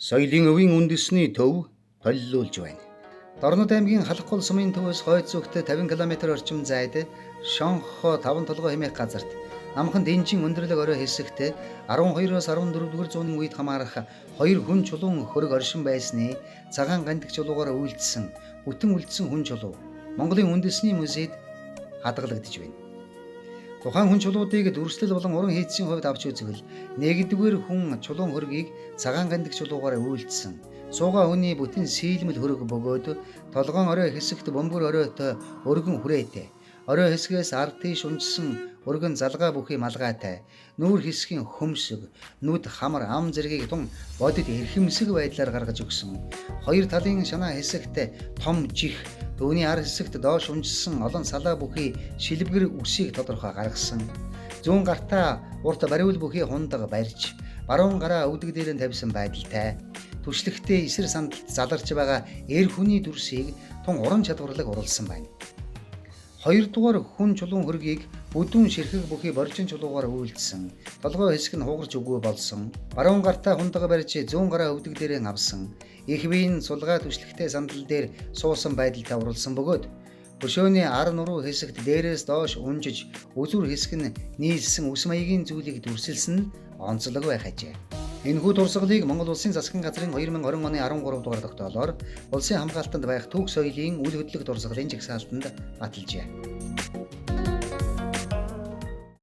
Соёлын өвийн үндэсний төв толилуулж байна. Дорнод аймгийн Халхгол сумын төвөөс хойд зүгт 50 км орчим зайд Шонхо 5 толгой хэмээх газарт намхан дэнжин өндөрлөг орой хэсэгт 12-оос 14-р зууны үед хамаарах хоёр хүн чулуун хөрөг оршин байсны цагаан гандик чулуугаар үйлдсэн бүтэн үлдсэн хүн чулуу Монголын үндэсний музейд хадгалагдж байна. Тухайн хүн чулуудыг дүрслэл болон уран хийцийн хувьд авч үзвэл нэгдүгээр хүн чулуун хөргийг цагаан гандик чулуугаар үйлдсэн. Суугаа хүний бүтэн сийлмэл хөрөг бөгөөд толгоон орой хэсэгт бөмбөр оройтой өргөн хүрээтэй. Орой хэсгээс ард тийш унжсан өргөн залгаа бүхий малгайтай. Нүүр хэсгийн хөмсөг, нүд хамар ам зэргийг тун бодит эрхэмсэг байдлаар гаргаж өгсөн. Хоёр талын шанаа хэсэгт том жих, түүний ар хэсэгт доош унжсан олон салаа бүхий шилбгэр үсийг тодорхой гаргасан. Зүүн гартаа урт бариул бүхий хундаг барьж, баруун гараа өвдөг дээр нь тавьсан байдалтай. Түшлэгтээ эсэр сандалд заларч байгаа эр хүний дүрсийг тун уран чадварлаг уруулсан байна. Хоёрдугаар хүн чулуун хөргийг бүдүүн ширхэг бүхий боржин чулуугаар үйлдсэн. Толгой хэсэг нь хугарч өгөө болсон. Баруун гартаа хундаг барьж зүүн гараа өвдөг дээрээ авсан. Их биеийн сулгаа түшлэгтэй сандал дээр суусан байдалтай уруулсан бөгөөд хөшөөний ар нуруу хэсэгт дээрээс доош унжиж үзүр хэсэг нь нийлсэн үс маягийн зүйлийг дүрсэлсэн нь онцлог байх ажээ. Энэхүү дурсгалыг Монгол Улсын засгийн газрын 2020 оны 13 дугаар тогтоолоор улсын хамгаалтанд байх түүх соёлын үйл хөдлөх дурсгалын жагсаалтанд баталжээ.